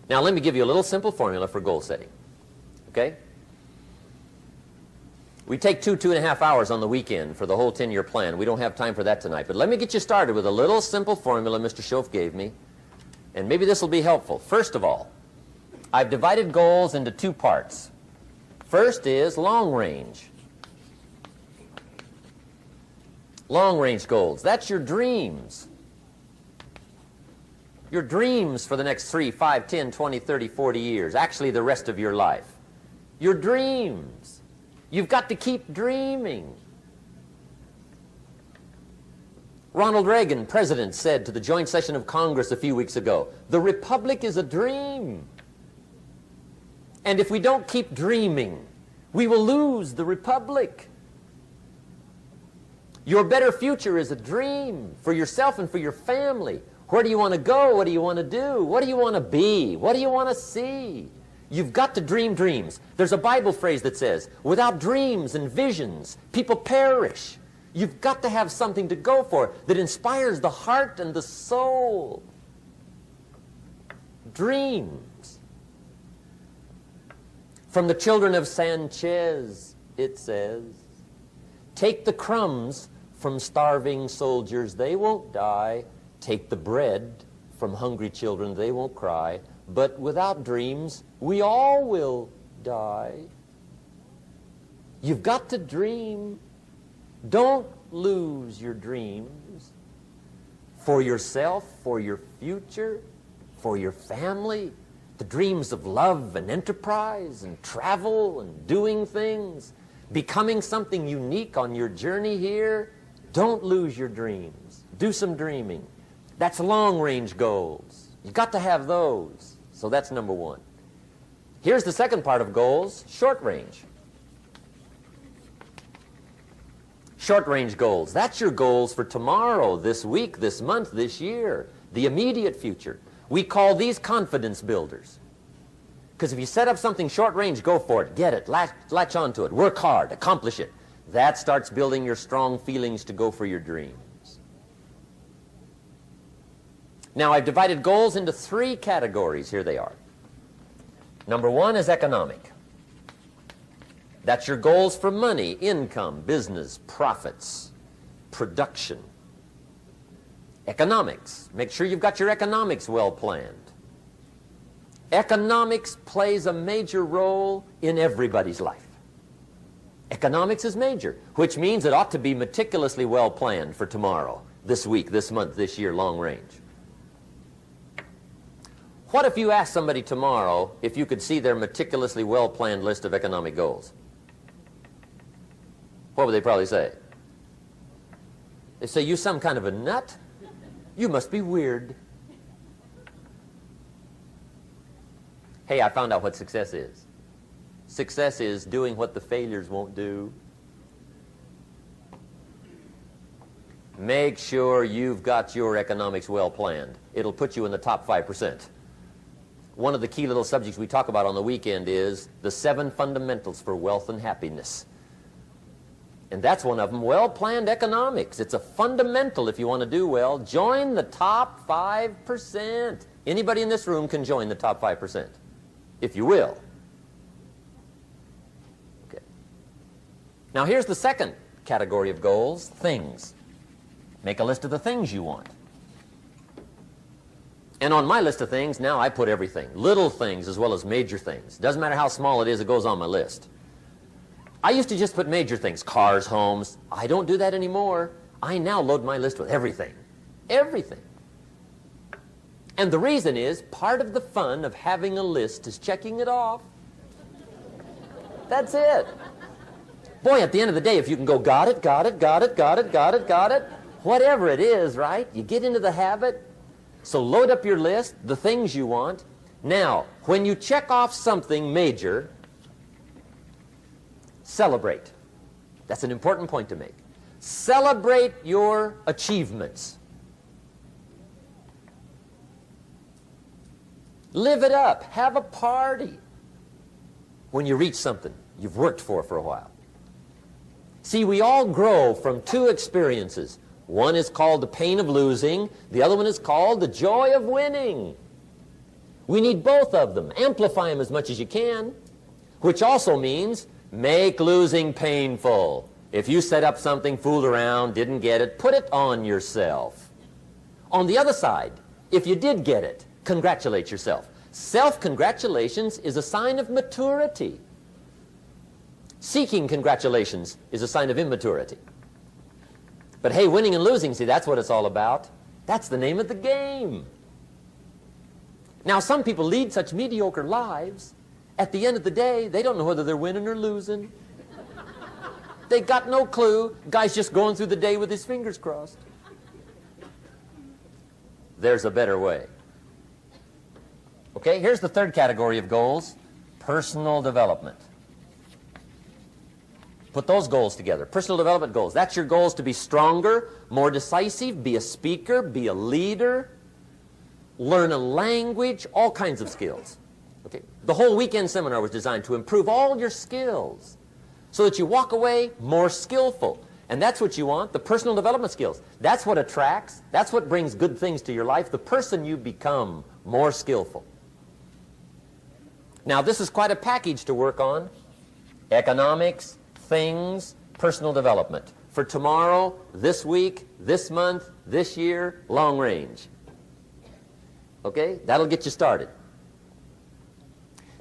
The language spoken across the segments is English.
Now, let me give you a little simple formula for goal setting. Okay? We take 2.5 hours on the weekend for the whole 10-year plan. We don't have time for that tonight. But let me get you started with a little simple formula Mr. Schoaf gave me. And maybe this will be helpful. First of all, I've divided goals into two parts. First is long range. Long range goals. That's your dreams. Your dreams for the next 3, 5, 10, 20, 30, 40 years. Actually, the rest of your life. Your dreams. You've got to keep dreaming. Ronald Reagan, president, said to the joint session of Congress a few weeks ago, "The Republic is a dream. And if we don't keep dreaming, we will lose the Republic." Your better future is a dream for yourself and for your family. Where do you want to go? What do you want to do? What do you want to be? What do you want to see? You've got to dream dreams. There's a Bible phrase that says, without dreams and visions, people perish. You've got to have something to go for that inspires the heart and the soul. Dreams. From the children of Sanchez, it says, take the crumbs from starving soldiers, they won't die. Take the bread from hungry children, they won't cry. But without dreams, we all will die. You've got to dream. Don't lose your dreams for yourself, for your future, for your family. The dreams of love and enterprise and travel and doing things, becoming something unique on your journey here. Don't lose your dreams. Do some dreaming. That's long-range goals. You've got to have those. So that's number one. Here's the second part of goals, short range. Short-range goals. That's your goals for tomorrow, this week, this month, this year, the immediate future. We call these confidence builders. Because if you set up something short-range, go for it, get it, latch onto it, work hard, accomplish it. That starts building your strong feelings to go for your dreams. Now, I've divided goals into 3 categories. Here they are. Number 1 is economic. That's your goals for money, income, business, profits, production. Economics. Make sure you've got your economics well planned. Economics plays a major role in everybody's life. Economics is major, which means it ought to be meticulously well planned for tomorrow, this week, this month, this year, long range. What if you asked somebody tomorrow if you could see their meticulously well-planned list of economic goals? What would they probably say? They say, you some kind of a nut? You must be weird. Hey, I found out what success is. Success is doing what the failures won't do. Make sure you've got your economics well planned. It'll put you in the top 5%. One of the key little subjects we talk about on the weekend is the 7 fundamentals for wealth and happiness. And that's one of them, well-planned economics. It's a fundamental if you want to do well. Join the top 5%. Anybody in this room can join the top 5%, if you will. Okay. Now here's the second category of goals, things. Make a list of the things you want. And on my list of things, now I put everything. Little things as well as major things. Doesn't matter how small it is, it goes on my list. I used to just put major things, cars, homes. I don't do that anymore. I now load my list with everything. Everything. And the reason is, part of the fun of having a list is checking it off. That's it. Boy, at the end of the day, if you can go, got it, got it, got it, got it, got it, got it, whatever it is, right? You get into the habit. So load up your list, the things you want. Now, when you check off something major, celebrate. That's an important point to make. Celebrate your achievements. Live it up. Have a party when you reach something you've worked for a while. See, we all grow from 2 experiences. One is called the pain of losing. The other one is called the joy of winning. We need both of them. Amplify them as much as you can, which also means make losing painful. If you set up something, fooled around, didn't get it, put it on yourself. On the other side, if you did get it, congratulate yourself. Self-congratulations is a sign of maturity. Seeking congratulations is a sign of immaturity. But hey, winning and losing, see, that's what it's all about. That's the name of the game. Now, some people lead such mediocre lives, at the end of the day, they don't know whether they're winning or losing. They got no clue. Guy's just going through the day with his fingers crossed. There's a better way. Okay, here's the third category of goals, personal development. Put those goals together. Personal development goals. That's your goals to be stronger, more decisive, be a speaker, be a leader, learn a language, all kinds of skills. Okay? The whole weekend seminar was designed to improve all your skills so that you walk away more skillful. And that's what you want, the personal development skills. That's what attracts, that's what brings good things to your life, the person you become more skillful. Now, this is quite a package to work on. Economics, things, personal development. For tomorrow, this week, this month, this year, long range. Okay? That'll get you started.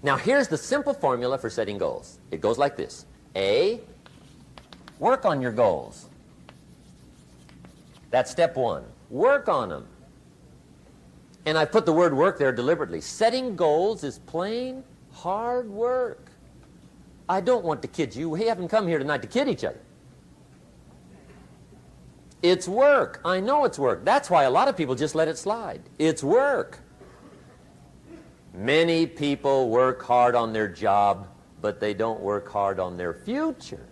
Now, here's the simple formula for setting goals. It goes like this. A, work on your goals. That's step one. Work on them. And I put the word work there deliberately. Setting goals is plain hard work. I don't want to kid you. We haven't come here tonight to kid each other. It's work. I know it's work. That's why a lot of people just let it slide. It's work. Many people work hard on their job, but they don't work hard on their future.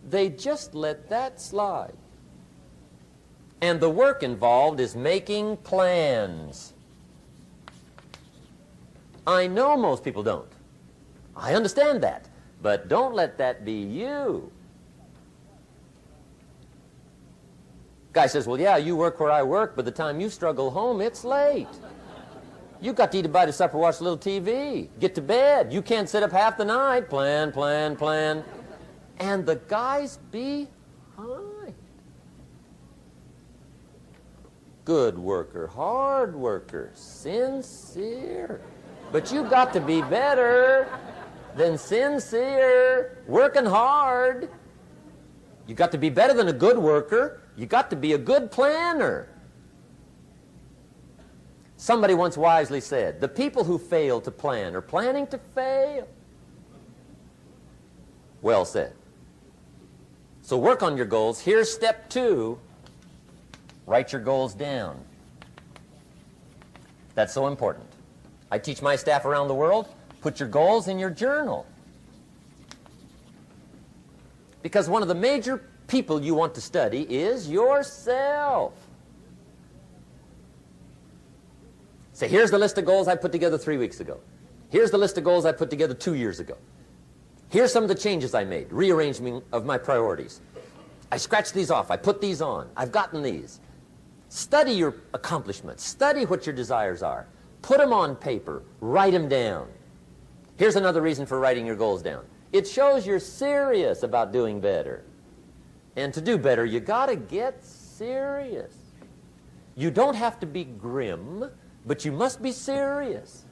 They just let that slide. And the work involved is making plans. I know most people don't. I understand that. But don't let that be you. Guy says, well, yeah, you work where I work, but the time you struggle home, it's late. You got to eat a bite of supper, watch a little TV, get to bed. You can't sit up half the night. Plan, plan, plan. And the guy's behind. Good worker, hard worker, sincere. But you got to be better than sincere, working hard. You got to be better than a good worker. You got to be a good planner. Somebody once wisely said, the people who fail to plan are planning to fail. Well said. So work on your goals. Here's step 2. Write your goals down. That's so important. I teach my staff around the world, put your goals in your journal. Because one of the major people you want to study is yourself. Say, here's the list of goals I put together 3 weeks ago. Here's the list of goals I put together 2 years ago. Here's some of the changes I made, rearrangement of my priorities. I scratched these off. I put these on. I've gotten these. Study your accomplishments. Study what your desires are. Put them on paper. Write them down. Here's another reason for writing your goals down. It shows you're serious about doing better. And to do better, you got to get serious. You don't have to be grim, but you must be serious.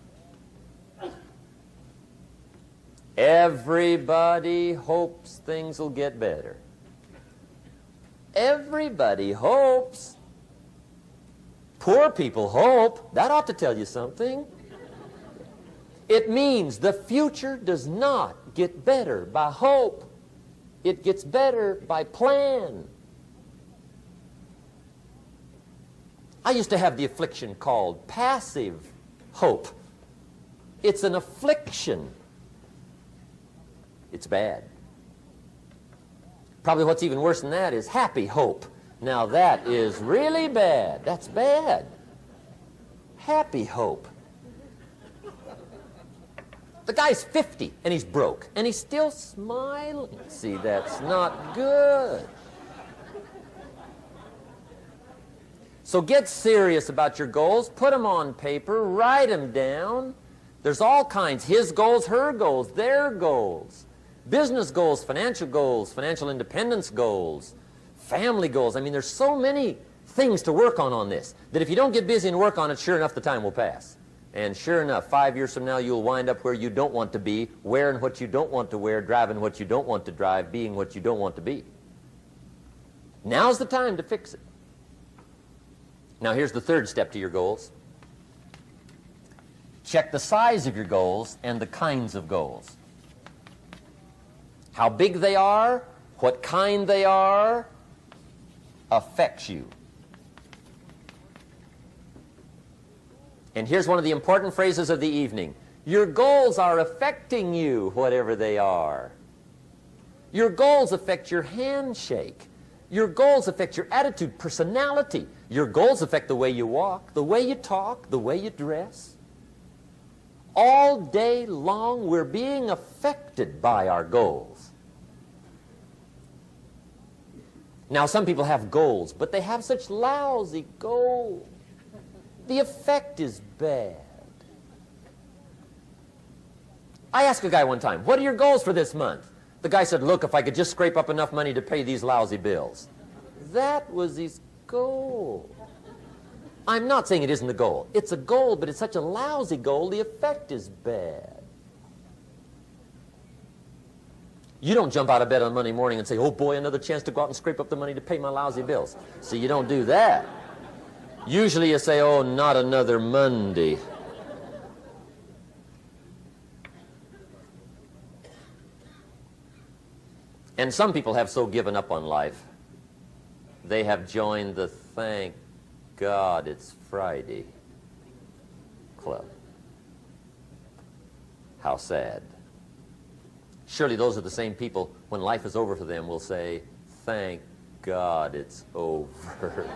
Everybody hopes things will get better. Everybody hopes. Poor people hope. That ought to tell you something. It means the future does not get better by hope. It gets better by plan. I used to have the affliction called passive hope. It's an affliction. It's bad. Probably what's even worse than that is happy hope. Now that is really bad. That's bad. Happy hope. The guy's 50 and he's broke and he's still smiling. See, that's not good. So get serious about your goals. Put them on paper. Write them down. There's all kinds. His goals, her goals, their goals. Business goals, financial independence goals, family goals. I mean, there's so many things to work on this that if you don't get busy and work on it, sure enough, the time will pass. And sure enough, 5 years from now, you'll wind up where you don't want to be, wearing what you don't want to wear, driving what you don't want to drive, being what you don't want to be. Now's the time to fix it. Now, here's the third step to your goals. Check the size of your goals and the kinds of goals. How big they are, what kind they are, affects you. And here's one of the important phrases of the evening. Your goals are affecting you, whatever they are. Your goals affect your handshake. Your goals affect your attitude, personality. Your goals affect the way you walk, the way you talk, the way you dress. All day long, we're being affected by our goals. Now, some people have goals, but they have such lousy goals. The effect is bad. I asked a guy one time, what are your goals for this month? The guy said, look, if I could just scrape up enough money to pay these lousy bills. That was his goal. I'm not saying it isn't a goal. It's a goal, but it's such a lousy goal, the effect is bad. You don't jump out of bed on Monday morning and say, oh boy, another chance to go out and scrape up the money to pay my lousy bills. See, you don't do that. Usually you say, oh, not another Monday. And some people have so given up on life, they have joined the thank God it's Friday club. How sad. Surely those are the same people, when life is over for them, will say, thank God it's over.